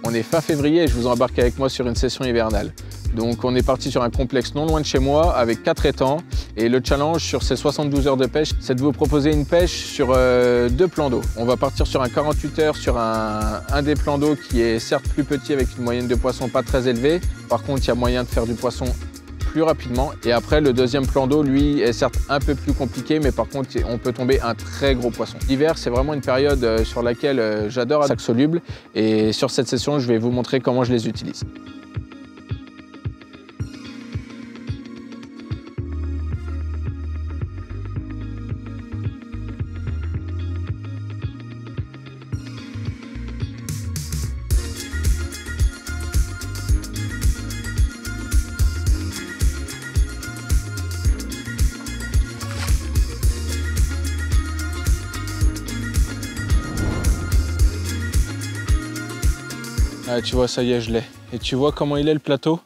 On est fin février et je vous embarque avec moi sur une session hivernale. Donc on est parti sur un complexe non loin de chez moi avec 4 étangs et le challenge sur ces 72 heures de pêche, c'est de vous proposer une pêche sur 2 plans d'eau. On va partir sur un 48 heures sur un des plans d'eau qui est certes plus petit avec une moyenne de poisson pas très élevée. Par contre, il y a moyen de faire du poisson plus rapidement. Et après, le deuxième plan d'eau, lui, est certes un peu plus compliqué, mais par contre, on peut tomber un très gros poisson. L'hiver, c'est vraiment une période sur laquelle j'adore les sacs solubles. Et sur cette session, je vais vous montrer comment je les utilise. Ah, tu vois, ça y est, je l'ai. Et tu vois comment il est le plateau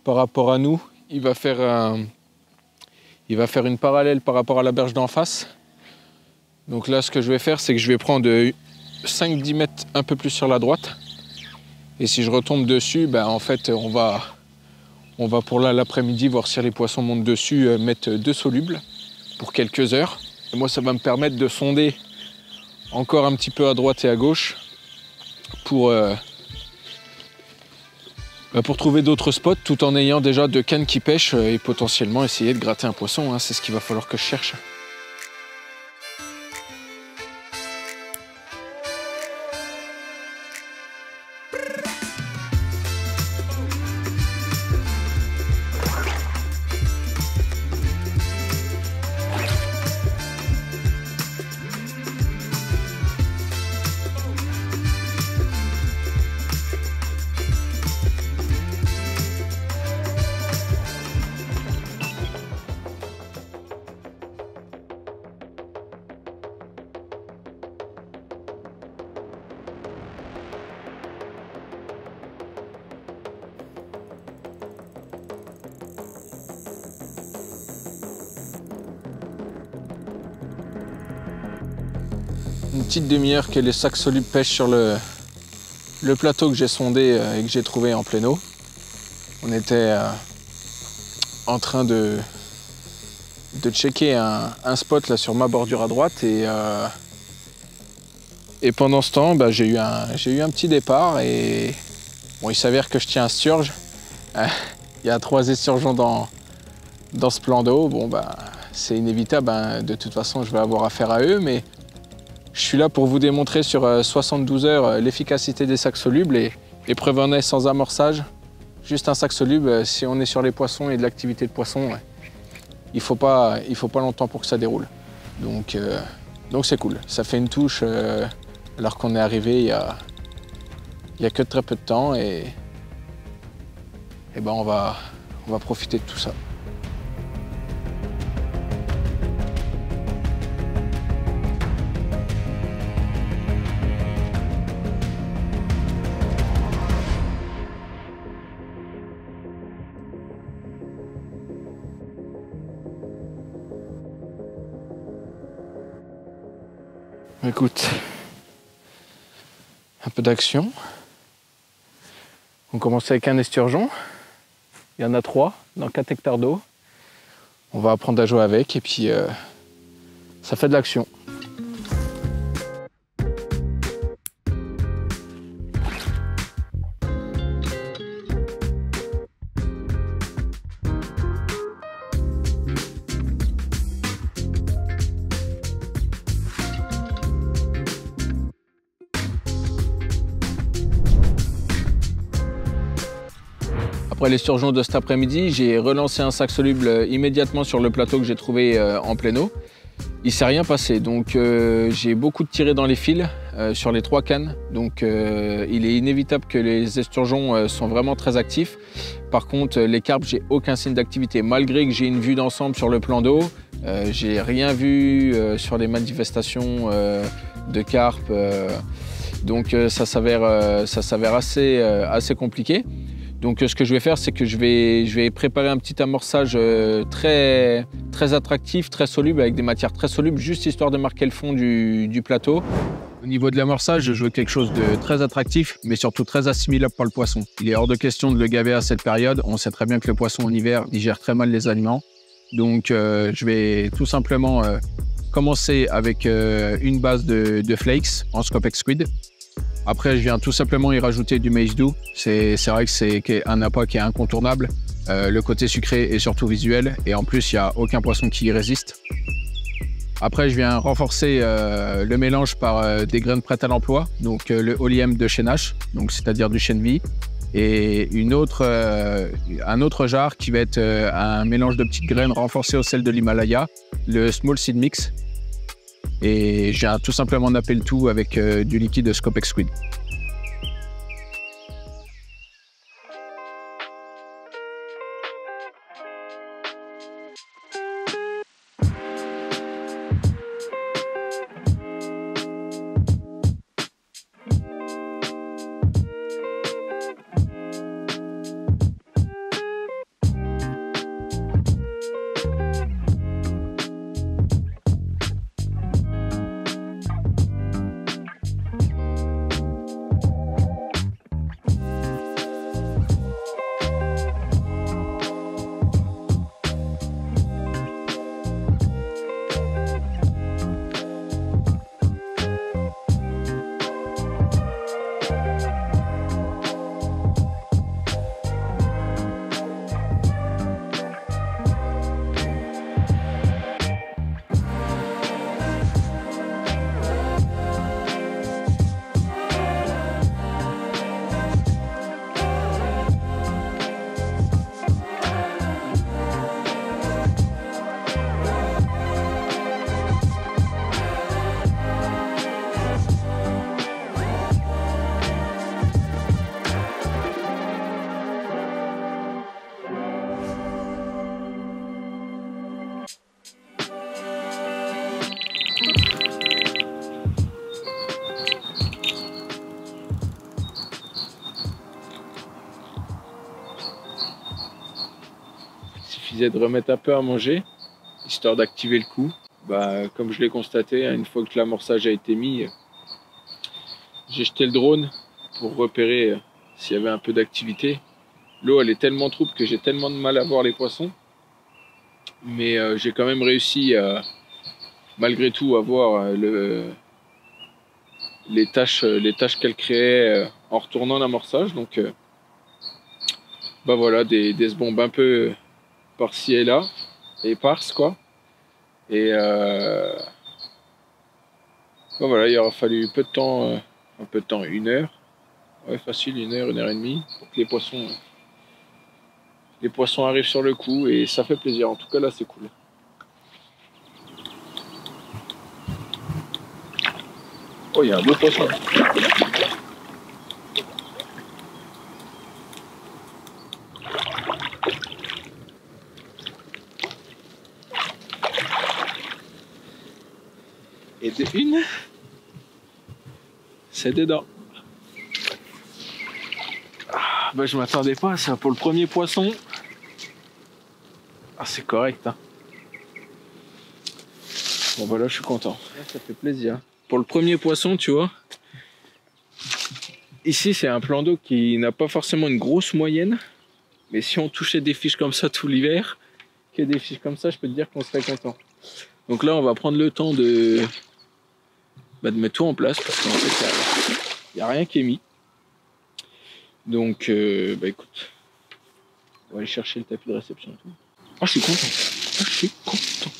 par rapport à nous. Il va faire une parallèle par rapport à la berge d'en face. Donc là, ce que je vais faire, c'est que je vais prendre 5-10 mètres un peu plus sur la droite. Et si je retombe dessus, ben, en fait, on va pour l'après-midi voir si les poissons montent dessus, mettre 2 solubles pour quelques heures. Et moi, ça va me permettre de sonder encore un petit peu à droite et à gauche pour trouver d'autres spots tout en ayant déjà 2 cannes qui pêchent et potentiellement essayer de gratter un poisson, hein, c'est ce qu'il va falloir que je cherche. Une petite demi-heure que les sacs solubles pêchent sur le plateau que j'ai sondé et que j'ai trouvé en pleine eau. On était en train de checker un spot là sur ma bordure à droite et pendant ce temps, j'ai eu un petit départ et bon, il s'avère que je tiens un sturge. Il y a 3 esturgeons dans ce plan d'eau. Bon, c'est inévitable, de toute façon je vais avoir affaire à eux, mais je suis là pour vous démontrer sur 72 heures l'efficacité des sacs solubles et preuve en est sans amorçage. Juste un sac soluble, si on est sur les poissons et de l'activité de poisson, il faut pas longtemps pour que ça déroule. Donc c'est cool. Ça fait une touche alors qu'on est arrivé il y a que très peu de temps et on va profiter de tout ça. Écoute, un peu d'action. On commence avec un esturgeon. Il y en a 3 dans 4 hectares d'eau. On va apprendre à jouer avec et puis ça fait de l'action. Après l'esturgeon de cet après-midi, j'ai relancé un sac soluble immédiatement sur le plateau que j'ai trouvé en pleine eau. Il ne s'est rien passé, donc j'ai beaucoup tiré dans les fils sur les 3 cannes. Donc il est inévitable que les esturgeons sont vraiment très actifs. Par contre, les carpes, j'ai aucun signe d'activité. Malgré que j'ai une vue d'ensemble sur le plan d'eau, j'ai rien vu sur les manifestations de carpes. Donc ça s'avère assez compliqué. Donc ce que je vais faire, c'est que je vais préparer un petit amorçage très attractif, très soluble, avec des matières très solubles, juste histoire de marquer le fond du plateau. niveau de l'amorçage, je veux quelque chose de très attractif, mais surtout très assimilable par le poisson. Il est hors de question de le gaver à cette période. On sait très bien que le poisson en hiver digère très mal les aliments. Donc je vais tout simplement commencer avec une base de flakes en Scopex Squid. Après, je viens tout simplement y rajouter du maïs doux. C'est vrai que c'est un appât qui est incontournable. Le côté sucré est surtout visuel et en plus, il n'y a aucun poisson qui y résiste. Après, je viens renforcer le mélange par des graines prêtes à l'emploi, donc le Oleum de chez Nash, c'est-à-dire du chêne vie, et un autre jarre qui va être un mélange de petites graines renforcées au sel de l'Himalaya, le Small Seed Mix. Et je viens tout simplement napper le tout avec du liquide de Scopex Squid. Il suffisait de remettre un peu à manger, histoire d'activer le coup. Comme je l'ai constaté, une fois que l'amorçage a été mis, j'ai jeté le drone pour repérer s'il y avait un peu d'activité. L'eau elle est tellement trouble que j'ai tellement de mal à voir les poissons. Mais j'ai quand même réussi, malgré tout, à voir les taches qu'elle créait en retournant l'amorçage. Donc voilà, des sbombes un peu par-ci et là, éparses quoi. Et voilà, il aura fallu peu de temps, une heure. Ouais, facile, une heure et demie, pour que les poissons arrivent sur le coup et ça fait plaisir. En tout cas là c'est cool. Oh, il y a un beau poisson. Et de une, c'est dedans. Je m'attendais pas à ça pour le premier poisson. Ah, c'est correct, hein. Bon, voilà, je suis content. Ça fait plaisir. Pour le premier poisson, tu vois, ici, c'est un plan d'eau qui n'a pas forcément une grosse moyenne. Mais si on touchait des fiches comme ça tout l'hiver, que des fiches comme ça, je peux te dire qu'on serait content. Donc là, on va prendre le temps de mettre tout en place parce qu'en fait, il n'y a rien qui est mis. Donc, écoute, on va aller chercher le tapis de réception et tout. Oh, je suis content. Oh, je suis content.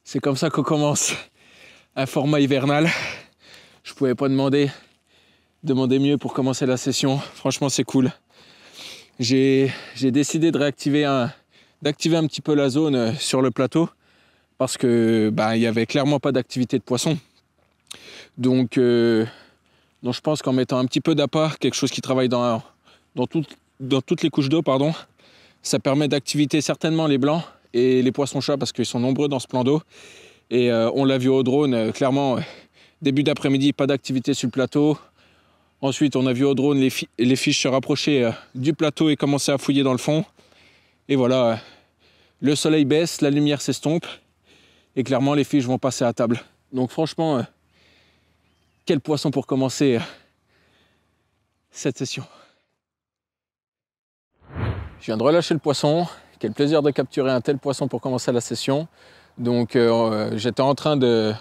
C'est comme ça qu'on commence un format hivernal. Je pouvais pas demander mieux pour commencer la session. Franchement, c'est cool. J'ai décidé d'activer un petit peu la zone sur le plateau parce que il y avait clairement pas d'activité de poisson. Donc je pense qu'en mettant un petit peu d'appât, quelque chose qui travaille dans toutes les couches d'eau, pardon, ça permet d'activer certainement les blancs et les poissons-chats parce qu'ils sont nombreux dans ce plan d'eau. Et on l'a vu au drone, clairement, début d'après-midi, pas d'activité sur le plateau. Ensuite, on a vu au drone les fiches se rapprocher du plateau et commencer à fouiller dans le fond. Et voilà, le soleil baisse, la lumière s'estompe. Et clairement, les fiches vont passer à table. Donc franchement, quel poisson pour commencer cette session. Je viens de relâcher le poisson. Quel plaisir de capturer un tel poisson pour commencer la session. Donc j'étais en train de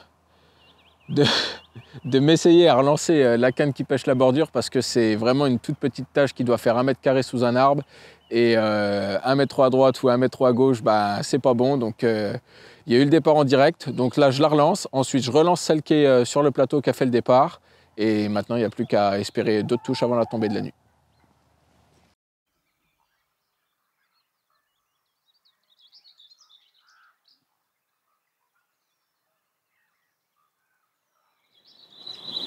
m'essayer à relancer la canne qui pêche la bordure parce que c'est vraiment une toute petite tâche qui doit faire 1 mètre carré sous un arbre et 1 mètre trop à droite ou 1 mètre trop à gauche, bah, c'est pas bon. Donc il y a eu le départ en direct, donc là je la relance, ensuite je relance celle qui est sur le plateau qui a fait le départ et maintenant il n'y a plus qu'à espérer d'autres touches avant la tombée de la nuit.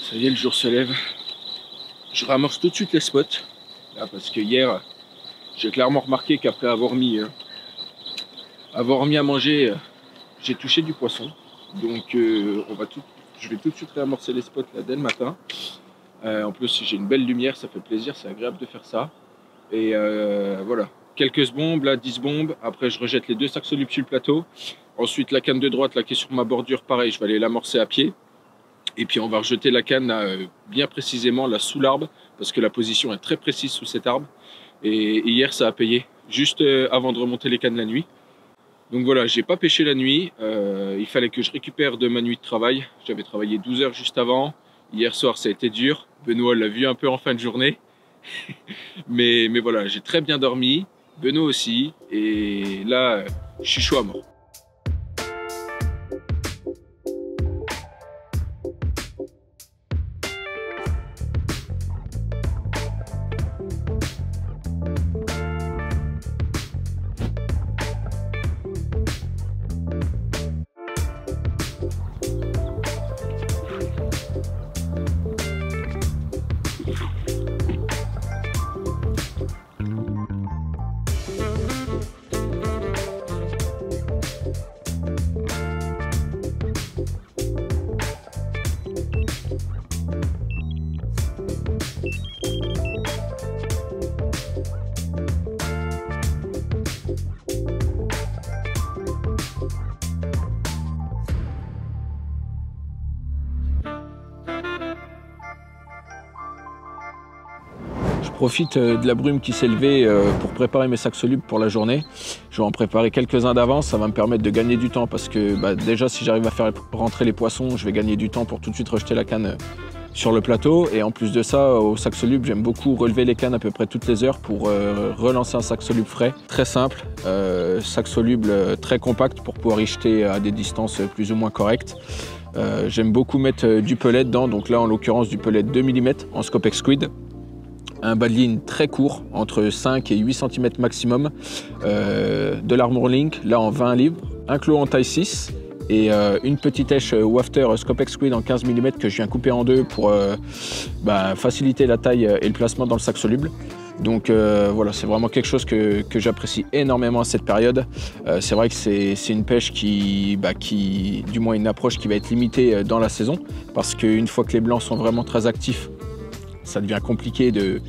Ça y est, le jour se lève. Je ramorce tout de suite les spots. Là, parce que hier, j'ai clairement remarqué qu'après avoir mis à manger, j'ai touché du poisson. Donc je vais tout de suite réamorcer les spots là, dès le matin. En plus, j'ai une belle lumière, ça fait plaisir, c'est agréable de faire ça. Et voilà, quelques bombes, là 10 bombes. Après, je rejette les 2 sacs solubles sur le plateau. Ensuite, la canne de droite là, qui est sur ma bordure, pareil, je vais aller l'amorcer à pied. Et puis on va rejeter la canne là, bien précisément là sous l'arbre parce que la position est très précise sous cet arbre. Et hier ça a payé juste avant de remonter les cannes la nuit. Donc voilà, j'ai pas pêché la nuit. Il fallait que je récupère de ma nuit de travail. J'avais travaillé 12 heures juste avant. Hier soir ça a été dur. Benoît l'a vu un peu en fin de journée. mais voilà, j'ai très bien dormi. Benoît aussi. Et là, je suis chaud à mort. Je profite de la brume qui s'est levée pour préparer mes sacs solubles pour la journée. Je vais en préparer quelques-uns d'avance, ça va me permettre de gagner du temps parce que déjà si j'arrive à faire rentrer les poissons, je vais gagner du temps pour tout de suite rejeter la canne sur le plateau. Et en plus de ça, au sac soluble, j'aime beaucoup relever les cannes à peu près toutes les heures pour relancer un sac soluble frais. Très simple, sac soluble très compact pour pouvoir y jeter à des distances plus ou moins correctes. J'aime beaucoup mettre du pelet dedans, donc là en l'occurrence du pelet 2 mm en Scopex Squid. Un bas de ligne très court, entre 5 et 8 cm maximum, de l'Armor Link, là en 20 livres, un clou en taille 6 et une petite èche Wafter Scopex Squid en 15 mm que je viens couper en deux pour faciliter la taille et le placement dans le sac soluble. Donc voilà, c'est vraiment quelque chose que j'apprécie énormément à cette période. C'est vrai que c'est une pêche qui, du moins une approche qui va être limitée dans la saison, parce qu'une fois que les blancs sont vraiment très actifs, ça devient compliqué de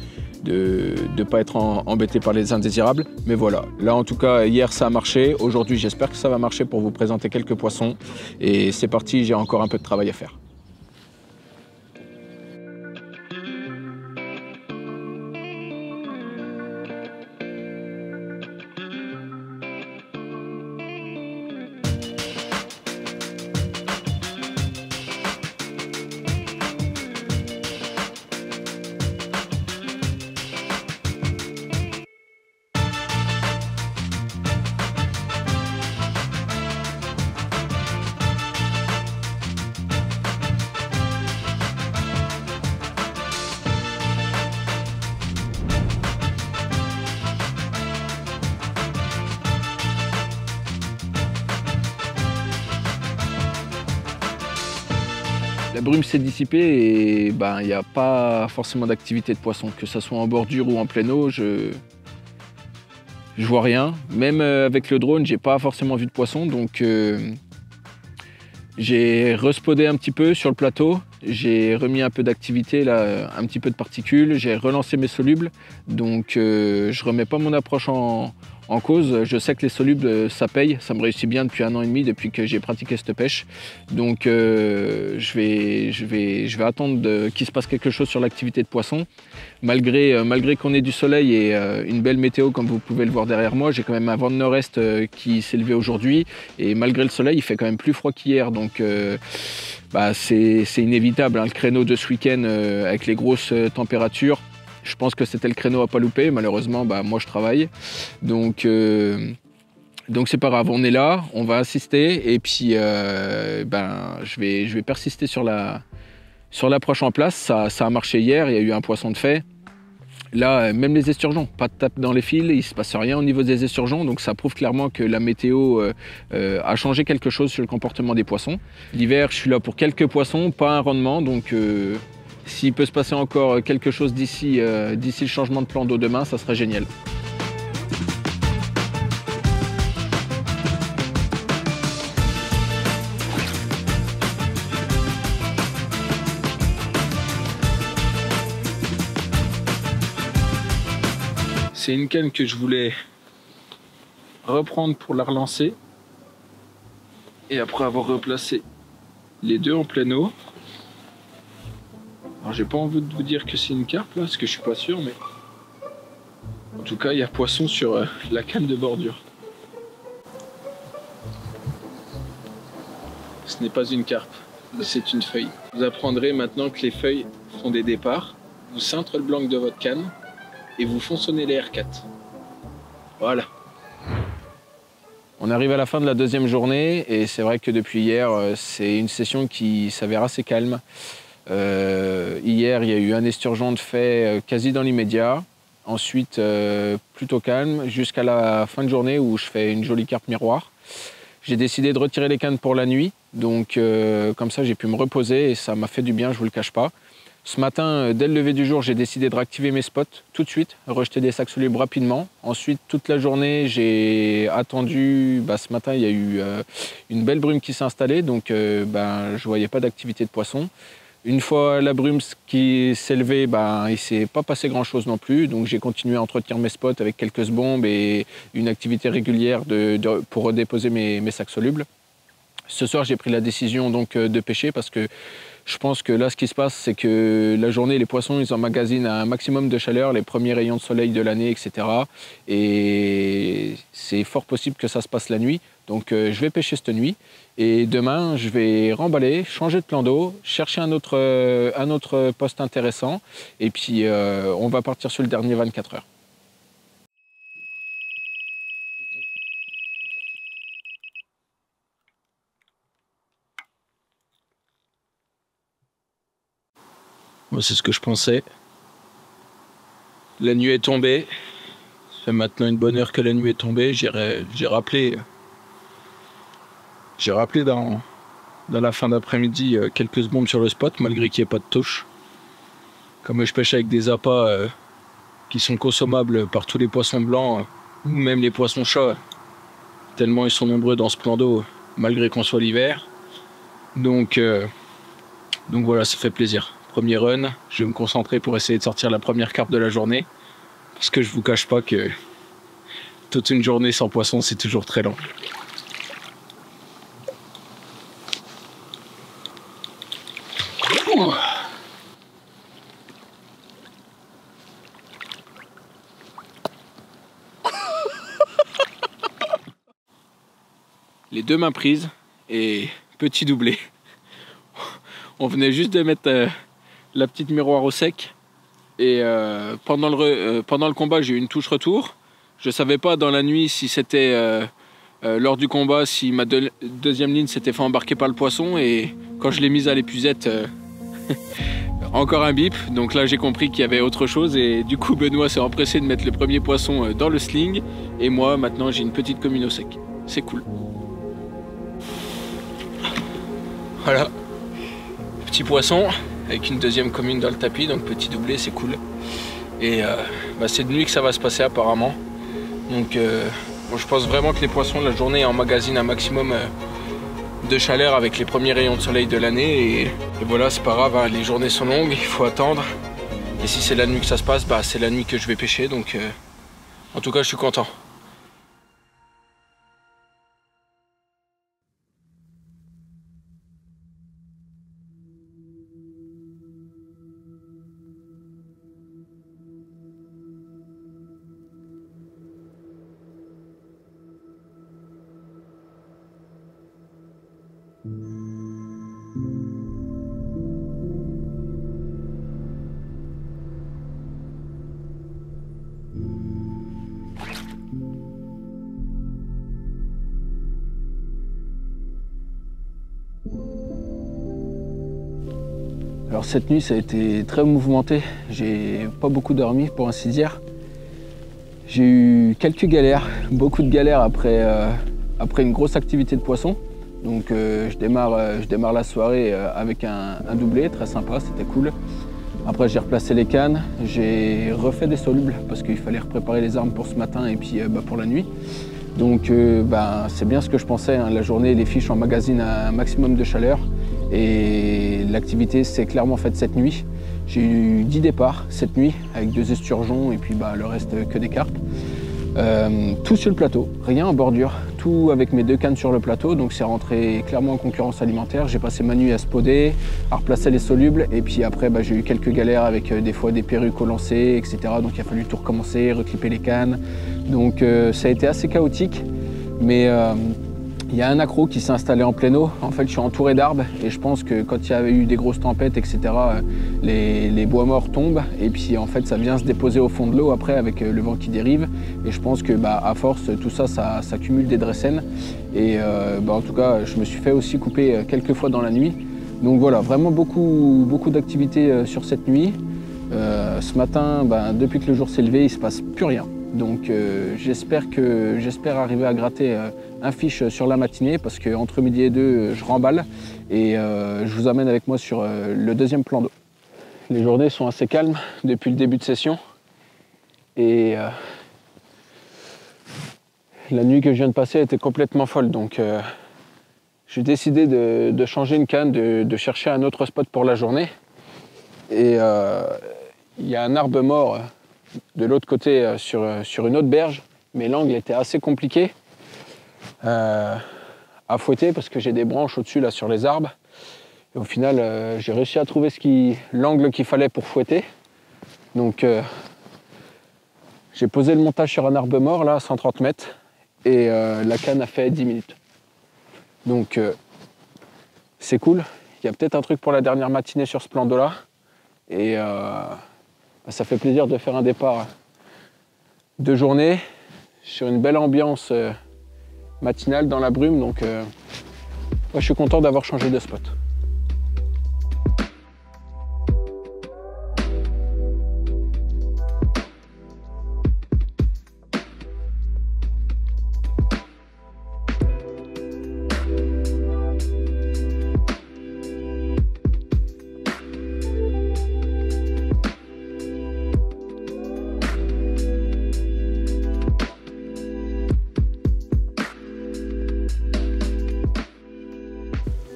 ne pas être embêté par les indésirables. Mais voilà, là en tout cas, hier ça a marché. Aujourd'hui, j'espère que ça va marcher pour vous présenter quelques poissons. Et c'est parti, j'ai encore un peu de travail à faire. La brume s'est dissipée et il n'y a pas forcément d'activité de poisson, que ce soit en bordure ou en pleine eau, je vois rien. Même avec le drone, j'ai pas forcément vu de poisson, donc j'ai respodé un petit peu sur le plateau, j'ai remis un peu d'activité, là, un petit peu de particules, j'ai relancé mes solubles, donc je remets pas mon approche en en cause. Je sais que les solubles, ça paye, ça me réussit bien depuis 1 an et demi, depuis que j'ai pratiqué cette pêche. Donc je vais attendre qu'il se passe quelque chose sur l'activité de poisson. Malgré qu'on ait du soleil et une belle météo, comme vous pouvez le voir derrière moi, j'ai quand même un vent de nord-est qui s'est levé aujourd'hui. Et malgré le soleil, il fait quand même plus froid qu'hier. Donc c'est inévitable, hein, le créneau de ce week-end avec les grosses températures. Je pense que c'était le créneau à pas louper. Malheureusement, moi je travaille. Donc c'est pas grave, on est là, on va assister. Et puis je vais persister sur l'approche en place. Ça a marché hier, il y a eu un poisson de fait. Là, même les esturgeons, pas de tape dans les fils, il ne se passe rien au niveau des esturgeons, donc ça prouve clairement que la météo a changé quelque chose sur le comportement des poissons. L'hiver, je suis là pour quelques poissons, pas un rendement, donc s'il peut se passer encore quelque chose d'ici le changement de plan d'eau demain, ça serait génial. C'est une canne que je voulais reprendre pour la relancer. Et après avoir replacé les deux en pleine eau. Alors j'ai pas envie de vous dire que c'est une carpe là, parce que je suis pas sûr, mais en tout cas il y a poisson sur la canne de bordure. Ce n'est pas une carpe, c'est une feuille. Vous apprendrez maintenant que les feuilles sont des départs. Vous cintrez le blanc de votre canne et vous fonçonnez les R4. Voilà. On arrive à la fin de la deuxième journée et c'est vrai que depuis hier, c'est une session qui s'avère assez calme. Hier, il y a eu un esturgeon de fait quasi dans l'immédiat. Ensuite, plutôt calme jusqu'à la fin de journée où je fais une jolie carpe miroir. J'ai décidé de retirer les cannes pour la nuit. Donc comme ça, j'ai pu me reposer et ça m'a fait du bien, je ne vous le cache pas. Ce matin, dès le lever du jour, j'ai décidé de réactiver mes spots tout de suite, rejeter des sacs solubles rapidement. Ensuite, toute la journée, j'ai attendu. Ce matin, il y a eu une belle brume qui s'est installée, donc je ne voyais pas d'activité de poisson. Une fois la brume qui s'est levée, il ne s'est pas passé grand-chose non plus. Donc j'ai continué à entretenir mes spots avec quelques bombes et une activité régulière pour redéposer mes sacs solubles. Ce soir, j'ai pris la décision donc, de pêcher parce que je pense que là, ce qui se passe, c'est que la journée, les poissons, ils emmagasinent un maximum de chaleur, les premiers rayons de soleil de l'année, etc. Et c'est fort possible que ça se passe la nuit. Donc je vais pêcher cette nuit. Et demain, je vais remballer, changer de plan d'eau, chercher un autre poste intéressant. Et puis, on va partir sur le dernier 24 heures. C'est ce que je pensais. La nuit est tombée. Ça fait maintenant une bonne heure que la nuit est tombée. J'ai rappelé dans la fin d'après-midi quelques bombes sur le spot, malgré qu'il n'y ait pas de touche. Comme je pêche avec des appâts qui sont consommables par tous les poissons blancs, ou même les poissons chats, tellement ils sont nombreux dans ce plan d'eau, malgré qu'on soit l'hiver. Donc voilà, ça fait plaisir. Premier run, je vais me concentrer pour essayer de sortir la première carpe de la journée. Parce que je vous cache pas que toute une journée sans poisson, c'est toujours très lent. Les deux mains prises et petit doublé. On venait juste de mettre la petite miroir au sec et pendant le combat j'ai eu une touche retour. Je savais pas dans la nuit si c'était lors du combat, si ma deuxième ligne s'était fait embarquer par le poisson, et quand je l'ai mise à l'épuisette, encore un bip. Donc là j'ai compris qu'il y avait autre chose et du coup Benoît s'est empressé de mettre le premier poisson dans le sling et moi maintenant j'ai une petite commune au sec. C'est cool. Voilà. Petit poisson avec une deuxième commune dans le tapis, donc petit doublé, c'est cool. Et c'est de nuit que ça va se passer apparemment. Donc je pense vraiment que les poissons la journée emmagasinent un maximum de chaleur avec les premiers rayons de soleil de l'année. Et voilà, c'est pas grave, hein, les journées sont longues, il faut attendre. Et si c'est la nuit que ça se passe, c'est la nuit que je vais pêcher. Donc en tout cas je suis content. Alors cette nuit ça a été très mouvementé, j'ai pas beaucoup dormi pour ainsi dire. J'ai eu quelques galères, beaucoup de galères après une grosse activité de poisson. Donc je démarre la soirée avec un doublé, très sympa, c'était cool. Après j'ai replacé les cannes, j'ai refait des solubles parce qu'il fallait préparer les armes pour ce matin et puis pour la nuit. Donc c'est bien ce que je pensais, hein. La journée les fiches emmagasinent un maximum de chaleur et l'activité s'est clairement faite cette nuit. J'ai eu 10 départs cette nuit avec 2 esturgeons et puis le reste que des carpes. Tout sur le plateau, rien en bordure, tout avec mes 2 cannes sur le plateau, donc c'est rentré clairement en concurrence alimentaire. J'ai passé ma nuit à spoder, à replacer les solubles et puis après j'ai eu quelques galères avec des fois des perruques au lancer, etc. Donc il a fallu tout recommencer, reclipper les cannes. Donc ça a été assez chaotique, mais il y a un accro qui s'est installé en plein eau. En fait, je suis entouré d'arbres et je pense que quand il y a eu des grosses tempêtes, etc., les bois morts tombent et puis en fait, ça vient se déposer au fond de l'eau après avec le vent qui dérive. Et je pense que à force, tout ça, ça cumule des dressènes. Et en tout cas, je me suis fait aussi couper quelques fois dans la nuit. Donc voilà, vraiment beaucoup d'activités sur cette nuit. Ce matin, depuis que le jour s'est levé, il ne se passe plus rien. Donc j'espère arriver à gratter un fiche sur la matinée parce qu'entre midi et 2, je remballe et je vous amène avec moi sur le deuxième plan d'eau. Les journées sont assez calmes depuis le début de session et la nuit que je viens de passer était complètement folle. Donc j'ai décidé de changer une canne, de chercher un autre spot pour la journée. Et il y a un arbre mort de l'autre côté sur une autre berge, mais l'angle était assez compliqué à fouetter parce que j'ai des branches au-dessus là sur les arbres. Et au final, j'ai réussi à trouver l'angle qu'il fallait pour fouetter. Donc j'ai posé le montage sur un arbre mort là à 130 mètres et la canne a fait 10 minutes. Donc c'est cool. Il y a peut-être un truc pour la dernière matinée sur ce plan d'eau là. Et ça fait plaisir de faire un départ de journée sur une belle ambiance matinale dans la brume. Donc je suis content d'avoir changé de spot.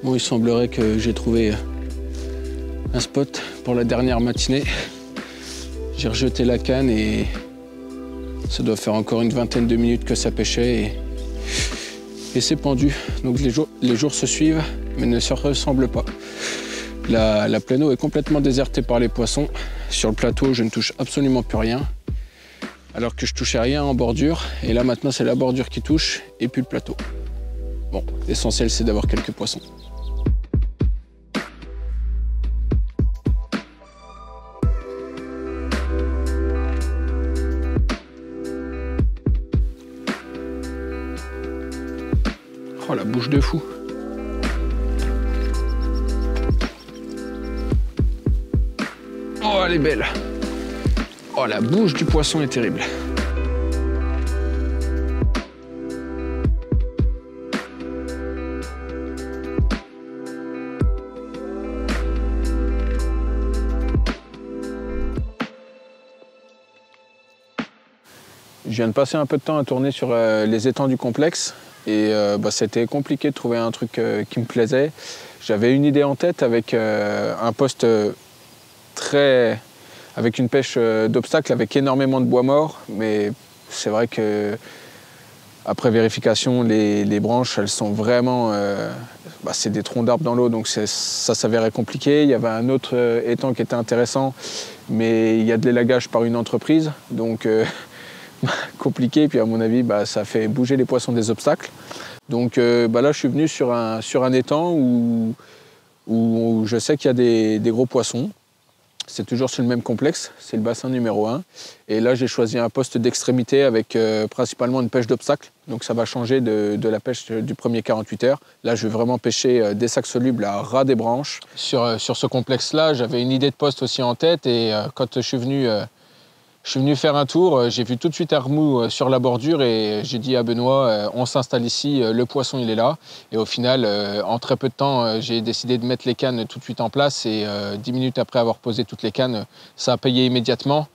Bon, il semblerait que j'ai trouvé un spot pour la dernière matinée. J'ai rejeté la canne et ça doit faire encore une vingtaine de minutes que ça pêchait et c'est pendu. Donc les jours se suivent mais ne se ressemblent pas. La pleine eau est complètement désertée par les poissons. Sur le plateau, je ne touche absolument plus rien. Alors que je touchais rien en bordure. Et là maintenant, c'est la bordure qui touche et puis le plateau. Bon, l'essentiel c'est d'avoir quelques poissons. Oh la bouche de fou. Oh elle est belle. Oh la bouche du poisson est terrible. Je viens de passer un peu de temps à tourner sur les étangs du complexe. Et c'était compliqué de trouver un truc qui me plaisait. J'avais une idée en tête avec un poste avec une pêche d'obstacle avec énormément de bois mort. Mais c'est vrai que après vérification, les branches, elles sont vraiment... c'est des troncs d'arbres dans l'eau, donc ça s'avérait compliqué. Il y avait un autre étang qui était intéressant, mais il y a de l'élagage par une entreprise. Donc compliqué, puis à mon avis ça fait bouger les poissons des obstacles. Donc là je suis venu sur un étang où je sais qu'il y a des gros poissons. C'est toujours sur le même complexe, c'est le bassin numéro 1. Et là, j'ai choisi un poste d'extrémité avec principalement une pêche d'obstacle. Donc ça va changer de la pêche du premier 48 heures. Là, je vais vraiment pêcher des sacs solubles à ras des branches. Sur ce complexe-là, j'avais une idée de poste aussi en tête. Et quand je suis venu faire un tour, j'ai vu tout de suite un remous sur la bordure et j'ai dit à Benoît, on s'installe ici, le poisson il est là. Et au final, en très peu de temps, j'ai décidé de mettre les cannes tout de suite en place et 10 minutes après avoir posé toutes les cannes, ça a payé immédiatement.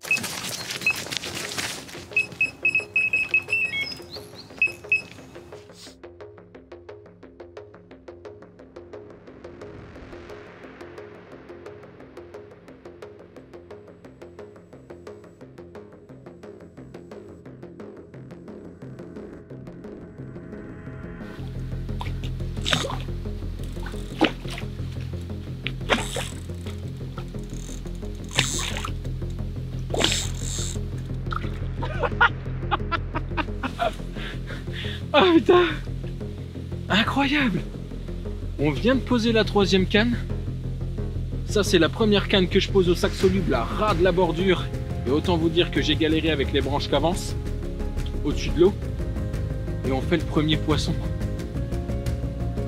Ah putain, incroyable! On vient de poser la 3e canne. Ça c'est la première canne que je pose au sac soluble à ras de la bordure. Et autant vous dire que j'ai galéré avec les branches qui avancent au-dessus de l'eau. Et on fait le premier poisson.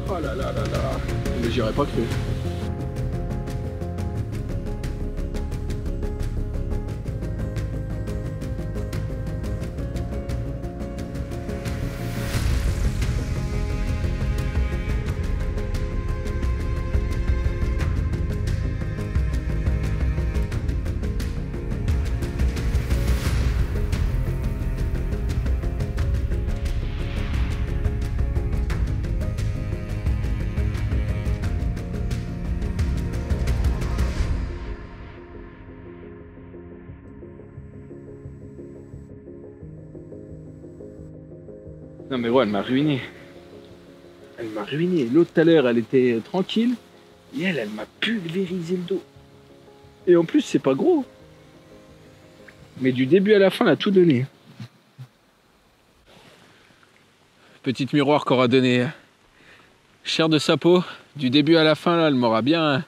Oh là là là là! Mais j'y aurais pas cru. Non mais ouais, elle m'a ruiné. Elle m'a ruiné. L'autre tout à l'heure, elle était tranquille. Et elle m'a pulvérisé le dos. Et en plus, c'est pas gros. Mais du début à la fin, elle a tout donné. Petite miroir qu'aura donné cher de sa peau. Du début à la fin, là, elle m'aura bien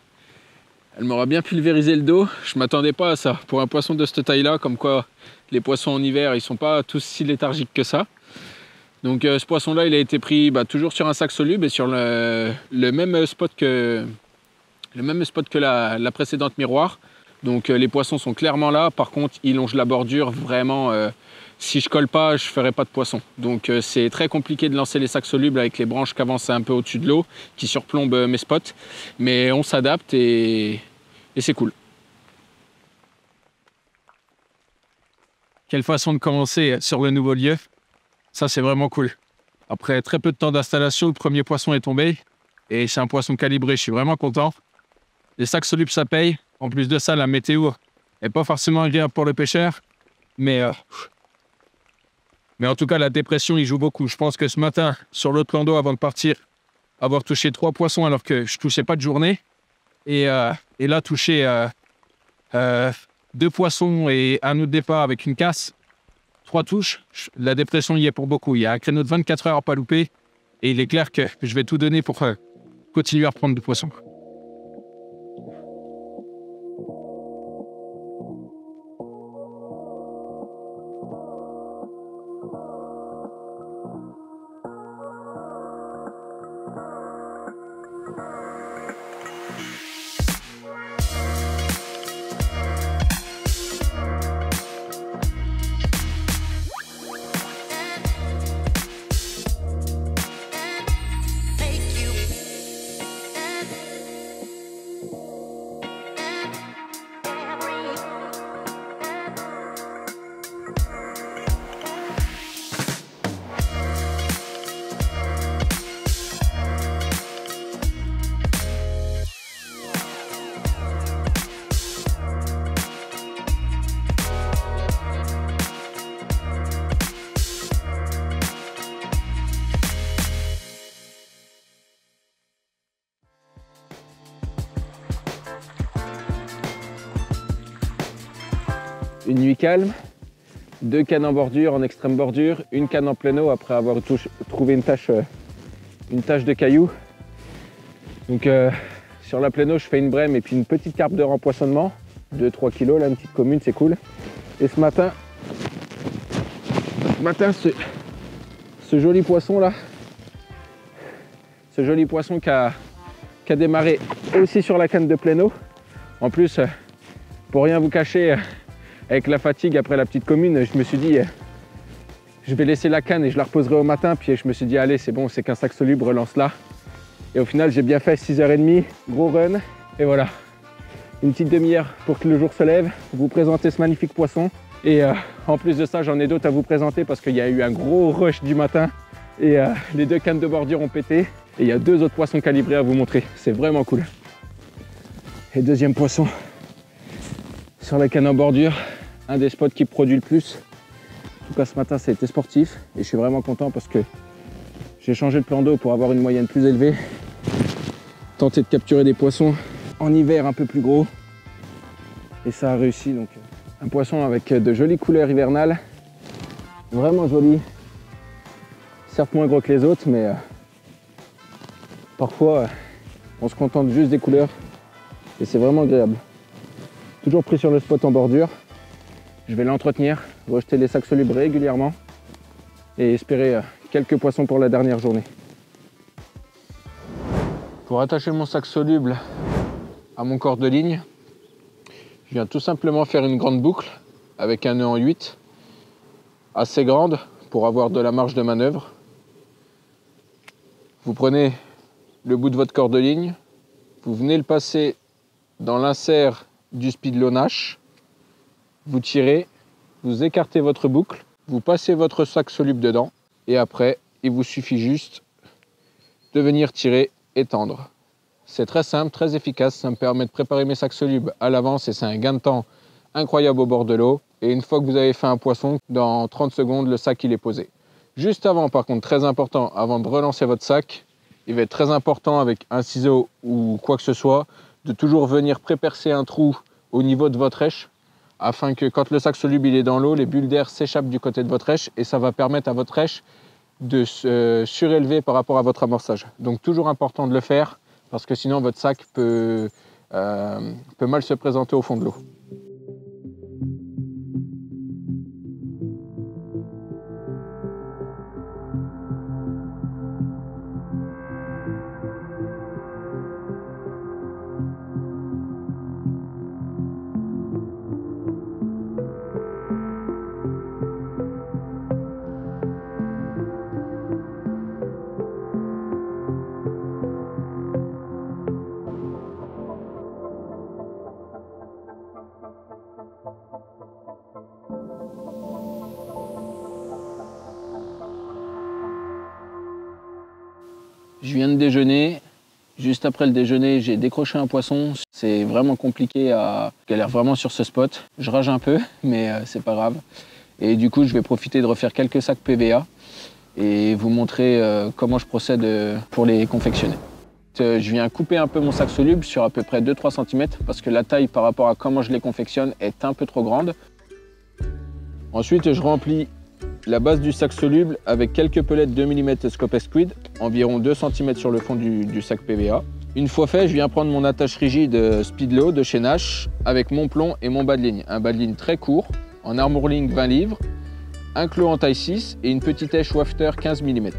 pulvérisé le dos. Je m'attendais pas à ça. Pour un poisson de cette taille-là, comme quoi les poissons en hiver, ils sont pas tous si léthargiques que ça. Donc ce poisson-là, il a été pris toujours sur un sac soluble et sur le même spot que la précédente miroir. Donc les poissons sont clairement là. Par contre, ils longent la bordure. Vraiment, si je colle pas, je ferai pas de poisson. Donc c'est très compliqué de lancer les sacs solubles avec les branches qui avancent un peu au-dessus de l'eau, qui surplombent mes spots. Mais on s'adapte et c'est cool. Quelle façon de commencer sur le nouveau lieu. Ça, c'est vraiment cool. Après très peu de temps d'installation, le premier poisson est tombé. Et c'est un poisson calibré, je suis vraiment content. Les sacs solubles, ça paye. En plus de ça, la météo n'est pas forcément agréable pour le pêcheur. Mais en tout cas, la dépression, il joue beaucoup. Je pense que ce matin, sur l'autre plan d'eau, avant de partir, avoir touché 3 poissons alors que je ne touchais pas de journée. Et là, toucher 2 poissons et un autre départ avec une casse. 3 touches, la dépression y est pour beaucoup. Il y a un créneau de 24 heures à pas louper. Et il est clair que je vais tout donner pour continuer à reprendre du poisson. Une nuit calme, 2 cannes en bordure, en extrême bordure, une canne en plein eau après avoir trouvé une tache de cailloux. Donc sur la pleine eau, je fais une brème et puis une petite carpe de rempoisonnement. 2-3 kilos, là, une petite commune, c'est cool. Et ce matin, ce joli poisson là, ce joli poisson qui a démarré aussi sur la canne de Pléno. En plus, pour rien vous cacher, avec la fatigue après la petite commune, je me suis dit je vais laisser la canne et je la reposerai au matin. Puis je me suis dit allez, c'est bon, c'est qu'un sac soluble, relance là. Et au final, j'ai bien fait 6h30, gros run. Et voilà, une petite demi-heure pour que le jour se lève, vous présenter ce magnifique poisson. Et en plus de ça, j'en ai d'autres à vous présenter parce qu'il y a eu un gros rush du matin et les 2 cannes de bordure ont pété. Et il y a 2 autres poissons calibrés à vous montrer. C'est vraiment cool. Et deuxième poisson sur la canne en bordure, un des spots qui produit le plus. En tout cas, ce matin, ça a été sportif et je suis vraiment content parce que j'ai changé de plan d'eau pour avoir une moyenne plus élevée. Tenter de capturer des poissons en hiver un peu plus gros. Et ça a réussi. Donc, un poisson avec de jolies couleurs hivernales. Vraiment joli. Certes moins gros que les autres, mais parfois on se contente juste des couleurs et c'est vraiment agréable. Toujours pris sur le spot en bordure. Je vais l'entretenir, rejeter les sacs solubles régulièrement et espérer quelques poissons pour la dernière journée. Pour attacher mon sac soluble à mon corps de ligne, je viens tout simplement faire une grande boucle avec un nœud en 8, assez grande pour avoir de la marge de manœuvre. Vous prenez le bout de votre corde de ligne, vous venez le passer dans l'insert du Speedlo Nash, vous tirez, vous écartez votre boucle, vous passez votre sac soluble dedans et après il vous suffit juste de venir tirer et tendre. C'est très simple, très efficace, ça me permet de préparer mes sacs solubles à l'avance et c'est un gain de temps incroyable au bord de l'eau. Et une fois que vous avez fait un poisson, dans 30 secondes, le sac il est posé. Juste avant, par contre, très important, avant de relancer votre sac, il va être très important avec un ciseau ou quoi que ce soit, de toujours venir prépercer un trou au niveau de votre rêche, afin que quand le sac soluble il est dans l'eau, les bulles d'air s'échappent du côté de votre rêche et ça va permettre à votre rêche de se surélever par rapport à votre amorçage. Donc toujours important de le faire, parce que sinon votre sac peut mal se présenter au fond de l'eau. Je viens de déjeuner. Juste après le déjeuner, j'ai décroché un poisson. C'est vraiment compliqué à galère vraiment sur ce spot. Je rage un peu, mais c'est pas grave. Et du coup, je vais profiter de refaire quelques sacs PVA et vous montrer comment je procède pour les confectionner. Je viens couper un peu mon sac soluble sur à peu près 2-3 cm parce que la taille par rapport à comment je les confectionne est un peu trop grande. Ensuite, je remplis la base du sac soluble avec quelques pelettes 2 mm Scope Squid, environ 2 cm sur le fond du sac PVA. Une fois fait, je viens prendre mon attache rigide Speedlo de chez Nash avec mon plomb et mon bas de ligne. Un bas de ligne très court, en Armor Link 20 livres, un clou en taille 6 et une petite éche wafter 15 mm.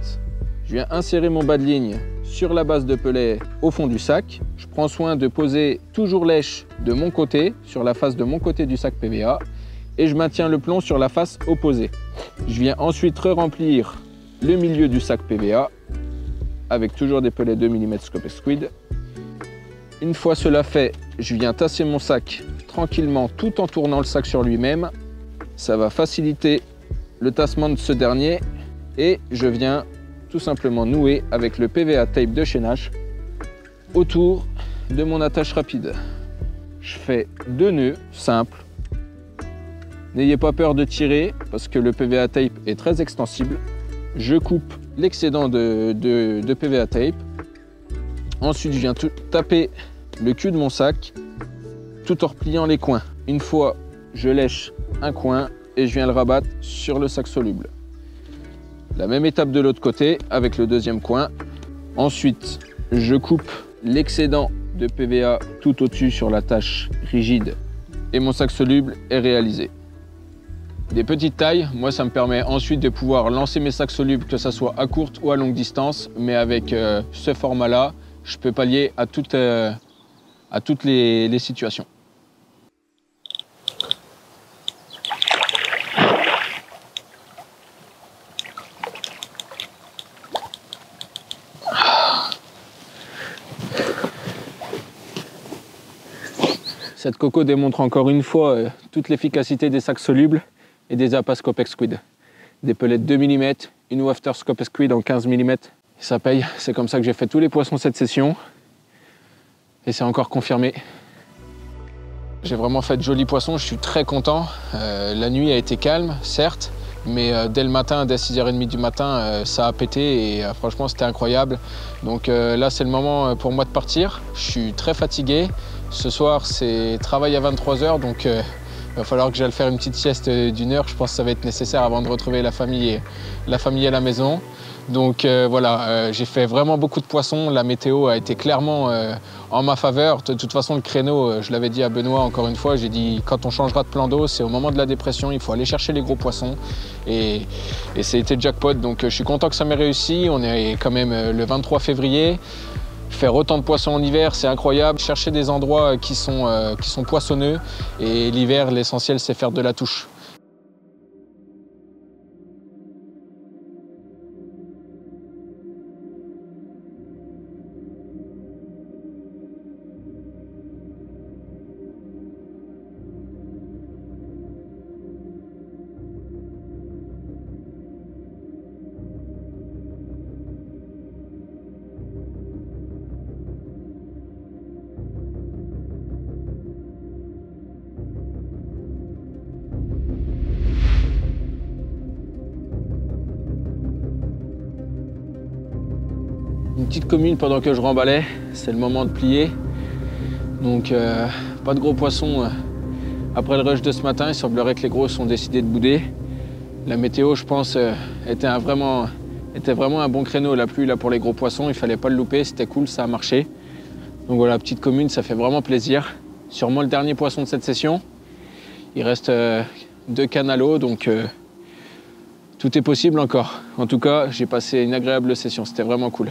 Je viens insérer mon bas de ligne sur la base de pelet au fond du sac. Je prends soin de poser toujours l'èche de mon côté, sur la face de mon côté du sac PVA, et je maintiens le plomb sur la face opposée. Je viens ensuite re-remplir le milieu du sac PVA avec toujours des pellets 2 mm Scope Squid. Une fois cela fait, je viens tasser mon sac tranquillement tout en tournant le sac sur lui-même. Ça va faciliter le tassement de ce dernier et je viens tout simplement nouer avec le PVA tape de chez Nash autour de mon attache rapide. Je fais 2 nœuds simples. N'ayez pas peur de tirer parce que le PVA tape est très extensible. Je coupe l'excédent de PVA tape. Ensuite, je viens taper le cul de mon sac tout en repliant les coins. Une fois, je lèche un coin et je viens le rabattre sur le sac soluble. La même étape de l'autre côté avec le deuxième coin. Ensuite, je coupe l'excédent de PVA tout au-dessus sur la tâche rigide et mon sac soluble est réalisé. Des petites tailles, moi ça me permet ensuite de pouvoir lancer mes sacs solubles, que ce soit à courte ou à longue distance, mais avec ce format-là, je peux pallier à toutes les situations. Cette coco démontre encore une fois toute l'efficacité des sacs solubles et des appâts Scopex Squid. Des pelettes 2 mm, une wafter Scopex Squid en 15 mm. Et ça paye, c'est comme ça que j'ai fait tous les poissons cette session. Et c'est encore confirmé. J'ai vraiment fait de jolis poissons, je suis très content. La nuit a été calme, certes, mais dès le matin, dès 6h30 du matin, ça a pété et franchement c'était incroyable. Donc là c'est le moment pour moi de partir. Je suis très fatigué. Ce soir c'est travail à 23h, donc il va falloir que j'aille faire une petite sieste d'1 heure. Je pense que ça va être nécessaire avant de retrouver la famille à la maison. Donc voilà, j'ai fait vraiment beaucoup de poissons. La météo a été clairement en ma faveur. De toute façon, le créneau, je l'avais dit à Benoît encore une fois, j'ai dit quand on changera de plan d'eau, c'est au moment de la dépression, il faut aller chercher les gros poissons. Et c'était jackpot, donc je suis content que ça m'ait réussi. On est quand même le 23 février. Faire autant de poissons en hiver, c'est incroyable. Chercher des endroits qui sont poissonneux. Et l'hiver, l'essentiel, c'est faire de la touche. Une petite commune pendant que je remballais, c'est le moment de plier. Donc pas de gros poissons après le rush de ce matin. Il semblerait que les grosses ont décidé de bouder. La météo, je pense, était vraiment un bon créneau. La pluie là pour les gros poissons, il fallait pas le louper, c'était cool, ça a marché. Donc voilà, petite commune, ça fait vraiment plaisir. Sûrement le dernier poisson de cette session. Il reste 2 cannes à l'eau, donc tout est possible encore. En tout cas, j'ai passé une agréable session, c'était vraiment cool.